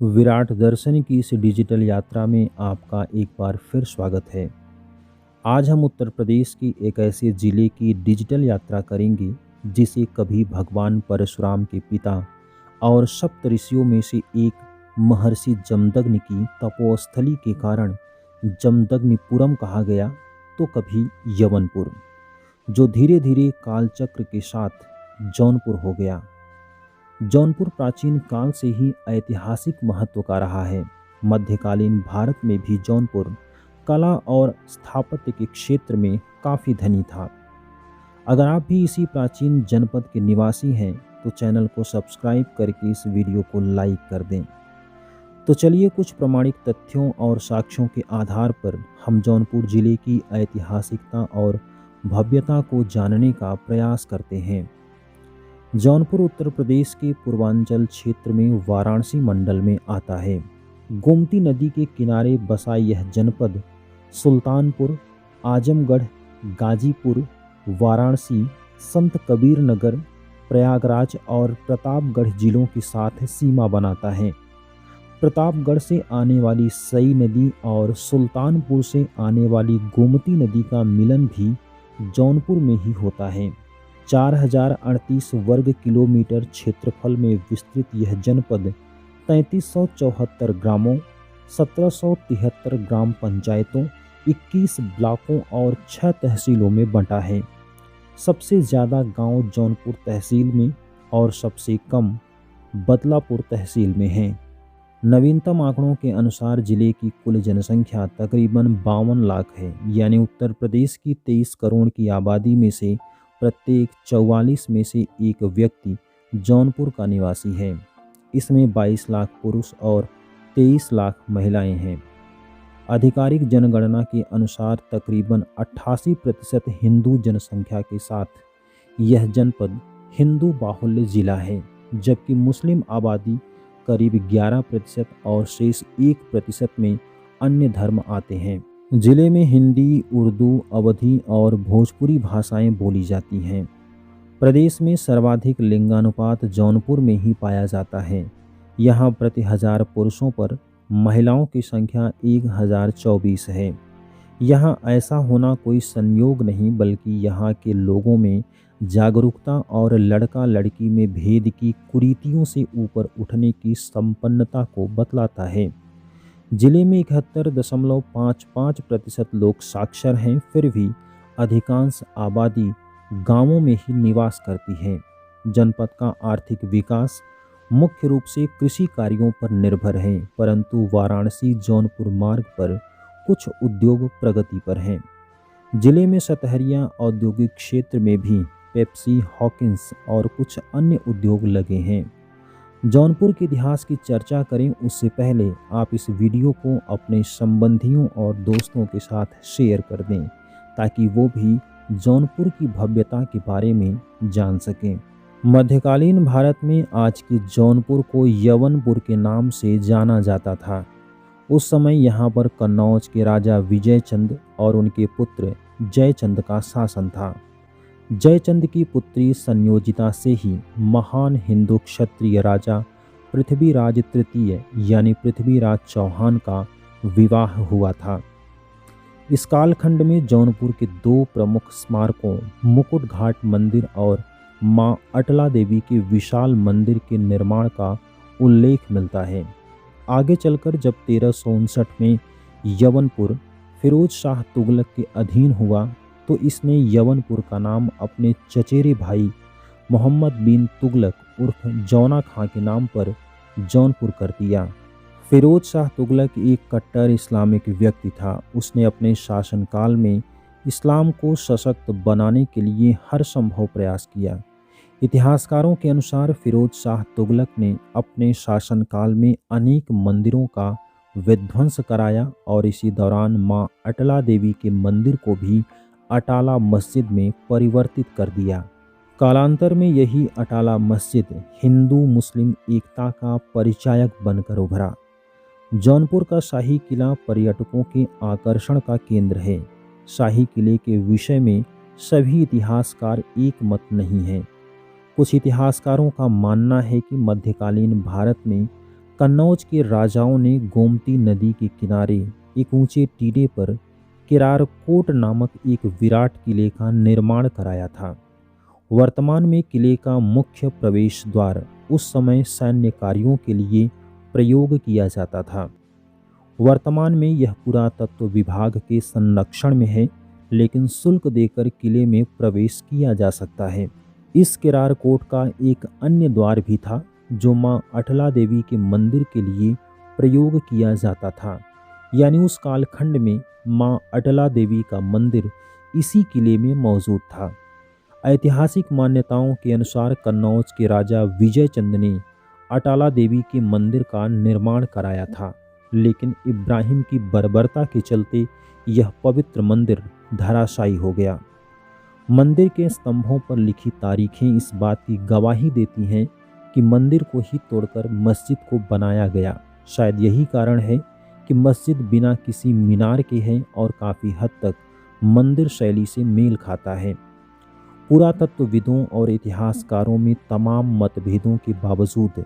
विराट दर्शन की इस डिजिटल यात्रा में आपका एक बार फिर स्वागत है। आज हम उत्तर प्रदेश की एक ऐसे जिले की डिजिटल यात्रा करेंगे जिसे कभी भगवान परशुराम के पिता और सप्त ऋषियों में से एक महर्षि जमदग्नि की तपोस्थली के कारण जमदग्निपुरम कहा गया, तो कभी यवनपुर, जो धीरे धीरे कालचक्र के साथ जौनपुर हो गया। जौनपुर प्राचीन काल से ही ऐतिहासिक महत्व का रहा है। मध्यकालीन भारत में भी जौनपुर कला और स्थापत्य के क्षेत्र में काफ़ी धनी था। अगर आप भी इसी प्राचीन जनपद के निवासी हैं तो चैनल को सब्सक्राइब करके इस वीडियो को लाइक कर दें। तो चलिए कुछ प्रामाणिक तथ्यों और साक्ष्यों के आधार पर हम जौनपुर जिले की ऐतिहासिकता और भव्यता को जानने का प्रयास करते हैं। जौनपुर उत्तर प्रदेश के पूर्वांचल क्षेत्र में वाराणसी मंडल में आता है। गोमती नदी के किनारे बसा यह जनपद सुल्तानपुर, आजमगढ़, गाजीपुर, वाराणसी, संत कबीर नगर, प्रयागराज और प्रतापगढ़ जिलों के साथ सीमा बनाता है। प्रतापगढ़ से आने वाली सई नदी और सुल्तानपुर से आने वाली गोमती नदी का मिलन भी जौनपुर में ही होता है। 4038 वर्ग किलोमीटर क्षेत्रफल में विस्तृत यह जनपद 3374 ग्रामों, 1773 ग्राम पंचायतों, 21 ब्लॉकों और 6 तहसीलों में बंटा है। सबसे ज़्यादा गांव जौनपुर तहसील में और सबसे कम बदलापुर तहसील में हैं। नवीनतम आंकड़ों के अनुसार जिले की कुल जनसंख्या तकरीबन 52 लाख है, यानी उत्तर प्रदेश की 23 करोड़ की आबादी में से प्रत्येक 44 में से एक व्यक्ति जौनपुर का निवासी है। इसमें 22 लाख पुरुष और 23 लाख महिलाएं हैं। आधिकारिक जनगणना के अनुसार तकरीबन 88% हिंदू जनसंख्या के साथ यह जनपद हिंदू बाहुल्य जिला है, जबकि मुस्लिम आबादी करीब 11% और शेष 1% में अन्य धर्म आते हैं। जिले में हिंदी, उर्दू, अवधी और भोजपुरी भाषाएं बोली जाती हैं। प्रदेश में सर्वाधिक लिंगानुपात जौनपुर में ही पाया जाता है। यहाँ प्रति 1000 पुरुषों पर महिलाओं की संख्या 1024 है। यहाँ ऐसा होना कोई संयोग नहीं, बल्कि यहाँ के लोगों में जागरूकता और लड़का लड़की में भेद की कुरीतियों से ऊपर उठने की संपन्नता को बतलाता है। जिले में 71.55% लोग साक्षर हैं, फिर भी अधिकांश आबादी गांवों में ही निवास करती है। जनपद का आर्थिक विकास मुख्य रूप से कृषि कार्यों पर निर्भर है, परंतु वाराणसी जौनपुर मार्ग पर कुछ उद्योग प्रगति पर हैं। जिले में सतहरिया औद्योगिक क्षेत्र में भी पेप्सी, हॉकिंस और कुछ अन्य उद्योग लगे हैं। जौनपुर के इतिहास की चर्चा करें उससे पहले आप इस वीडियो को अपने संबंधियों और दोस्तों के साथ शेयर कर दें, ताकि वो भी जौनपुर की भव्यता के बारे में जान सकें। मध्यकालीन भारत में आज के जौनपुर को यवनपुर के नाम से जाना जाता था। उस समय यहाँ पर कन्नौज के राजा विजयचंद और उनके पुत्र जयचंद का शासन था। जयचंद की पुत्री संयोजिता से ही महान हिंदू क्षत्रिय राजा पृथ्वीराज तृतीय यानी पृथ्वीराज चौहान का विवाह हुआ था। इस कालखंड में जौनपुर के 2 प्रमुख स्मारकों मुकुट घाट मंदिर और मां अटला देवी के विशाल मंदिर के निर्माण का उल्लेख मिलता है। आगे चलकर जब 1359 में यवनपुर फिरोज शाह तुगलक के अधीन हुआ तो इसने यवनपुर का नाम अपने चचेरे भाई मोहम्मद बिन तुगलक उर्फ जौना खां के नाम पर जौनपुर कर दिया। फिरोज शाह तुगलक एक कट्टर इस्लामिक व्यक्ति था। उसने अपने शासनकाल में इस्लाम को सशक्त बनाने के लिए हर संभव प्रयास किया। इतिहासकारों के अनुसार फिरोज शाह तुगलक ने अपने शासनकाल में अनेक मंदिरों का विध्वंस कराया और इसी दौरान मां अटला देवी के मंदिर को भी अटाला मस्जिद में परिवर्तित कर दिया। कालांतर में यही अटाला मस्जिद हिंदू मुस्लिम एकता का परिचायक बनकर उभरा। जौनपुर का शाही किला पर्यटकों के आकर्षण का केंद्र है। शाही किले के विषय में सभी इतिहासकार एक मत नहीं हैं। कुछ इतिहासकारों का मानना है कि मध्यकालीन भारत में कन्नौज के राजाओं ने गोमती नदी के किनारे एक ऊंचे टीले पर केरारकोट नामक एक विराट किले का निर्माण कराया था। वर्तमान में किले का मुख्य प्रवेश द्वार उस समय सैन्य कार्यों के लिए प्रयोग किया जाता था। वर्तमान में यह पुरातत्व विभाग के संरक्षण में है, लेकिन शुल्क देकर किले में प्रवेश किया जा सकता है। इस केरारकोट का एक अन्य द्वार भी था जो मां अटला देवी के मंदिर के लिए प्रयोग किया जाता था, यानी उस कालखंड में मां अटला देवी का मंदिर इसी किले में मौजूद था। ऐतिहासिक मान्यताओं के अनुसार कन्नौज के राजा विजय चंद ने अटाला देवी के मंदिर का निर्माण कराया था, लेकिन इब्राहिम की बर्बरता के चलते यह पवित्र मंदिर धराशायी हो गया। मंदिर के स्तंभों पर लिखी तारीखें इस बात की गवाही देती हैं कि मंदिर को ही तोड़कर मस्जिद को बनाया गया। शायद यही कारण है कि मस्जिद बिना किसी मीनार के है और काफ़ी हद तक मंदिर शैली से मेल खाता है। पुरातत्वविदों और इतिहासकारों में तमाम मतभेदों के बावजूद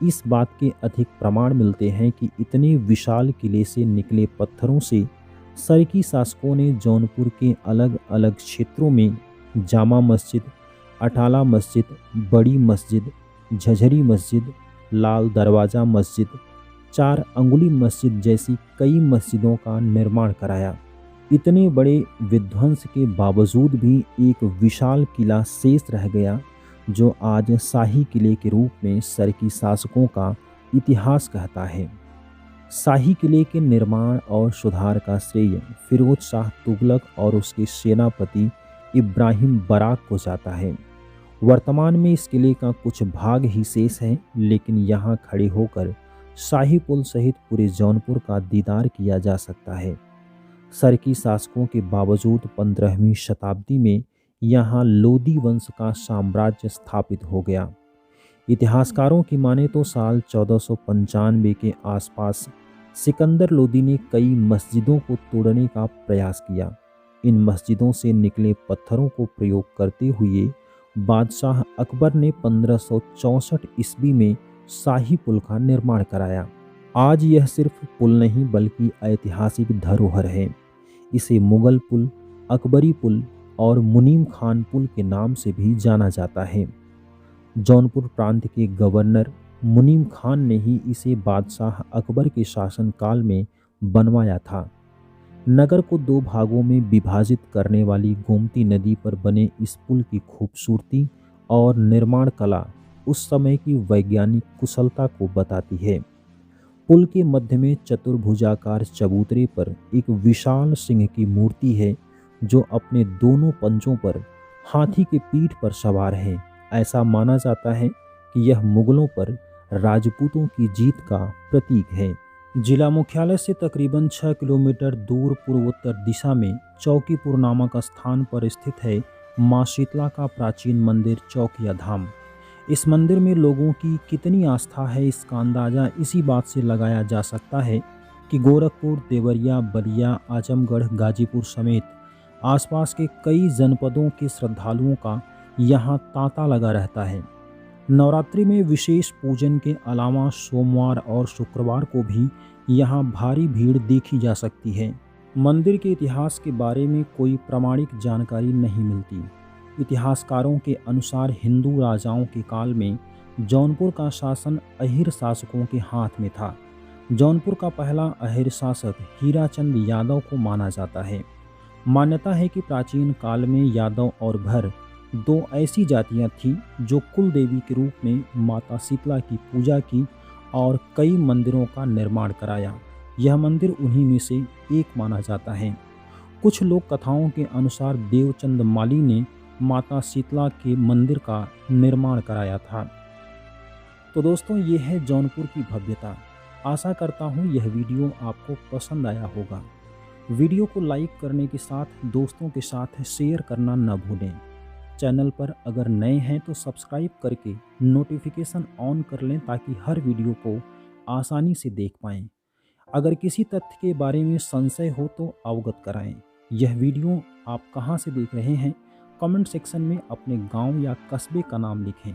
इस बात के अधिक प्रमाण मिलते हैं कि इतने विशाल किले से निकले पत्थरों से सरकी शासकों ने जौनपुर के अलग अलग क्षेत्रों में जामा मस्जिद, अटाला मस्जिद, बड़ी मस्जिद, झझरी मस्जिद, लाल दरवाज़ा मस्जिद, 4 अंगुली मस्जिद जैसी कई मस्जिदों का निर्माण कराया। इतने बड़े विध्वंस के बावजूद भी एक विशाल किला शेष रह गया, जो आज शाही किले के रूप में सरकी शासकों का इतिहास कहता है। शाही किले के निर्माण और सुधार का श्रेय फिरोज शाह तुगलक और उसके सेनापति इब्राहिम बराक को जाता है। वर्तमान में इस किले का कुछ भाग ही शेष है, लेकिन यहाँ खड़े होकर शाही पुल सहित पूरे जौनपुर का दीदार किया जा सकता है। सरकी शासकों के बावजूद 15वीं शताब्दी में यहाँ लोदी वंश का साम्राज्य स्थापित हो गया। इतिहासकारों की माने तो साल 1495 के आसपास सिकंदर लोदी ने कई मस्जिदों को तोड़ने का प्रयास किया। इन मस्जिदों से निकले पत्थरों को प्रयोग करते हुए बादशाह अकबर ने 1564 ईस्वी में शाही पुल का निर्माण कराया। आज यह सिर्फ पुल नहीं बल्कि ऐतिहासिक धरोहर है। इसे मुगल पुल, अकबरी पुल और मुनीम खान पुल के नाम से भी जाना जाता है। जौनपुर प्रांत के गवर्नर मुनीम खान ने ही इसे बादशाह अकबर के शासनकाल में बनवाया था। नगर को 2 भागों में विभाजित करने वाली गोमती नदी पर बने इस पुल की खूबसूरती और निर्माण कला उस समय की वैज्ञानिक कुशलता को बताती है। पुल के मध्य में चतुर्भुजाकार चबूतरे पर एक विशाल सिंह की मूर्ति है, जो अपने दोनों पंजों पर हाथी के पीठ पर सवार है। ऐसा माना जाता है कि यह मुगलों पर राजपूतों की जीत का प्रतीक है। जिला मुख्यालय से तकरीबन 6 किलोमीटर दूर पूर्वोत्तर दिशा में चौकीपुर नामक स्थान पर स्थित है मां शीतला का प्राचीन मंदिर चौकिया धाम। इस मंदिर में लोगों की कितनी आस्था है, इसका अंदाज़ा इसी बात से लगाया जा सकता है कि गोरखपुर, देवरिया, बलिया, आजमगढ़, गाजीपुर समेत आसपास के कई जनपदों के श्रद्धालुओं का यहाँ तांता लगा रहता है। नवरात्रि में विशेष पूजन के अलावा सोमवार और शुक्रवार को भी यहाँ भारी भीड़ देखी जा सकती है। मंदिर के इतिहास के बारे में कोई प्रामाणिक जानकारी नहीं मिलती। इतिहासकारों के अनुसार हिंदू राजाओं के काल में जौनपुर का शासन अहिर शासकों के हाथ में था। जौनपुर का पहला अहिर शासक हीराचंद यादव को माना जाता है। मान्यता है कि प्राचीन काल में यादव और भर 2 ऐसी जातियां थीं जो कुल देवी के रूप में माता शीतला की पूजा की और कई मंदिरों का निर्माण कराया। यह मंदिर उन्हीं में से एक माना जाता है। कुछ लोक कथाओं के अनुसार देवचंद माली ने माता शीतला के मंदिर का निर्माण कराया था। तो दोस्तों, ये है जौनपुर की भव्यता। आशा करता हूँ यह वीडियो आपको पसंद आया होगा। वीडियो को लाइक करने के साथ दोस्तों के साथ शेयर करना न भूलें। चैनल पर अगर नए हैं तो सब्सक्राइब करके नोटिफिकेशन ऑन कर लें ताकि हर वीडियो को आसानी से देख पाएँ। अगर किसी तथ्य के बारे में संशय हो तो अवगत कराएं। यह वीडियो आप कहां से देख रहे हैं, कमेंट सेक्शन में अपने गांव या कस्बे का नाम लिखें।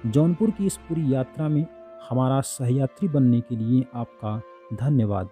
जौनपुर की इस पूरी यात्रा में हमारा सहयात्री बनने के लिए आपका धन्यवाद।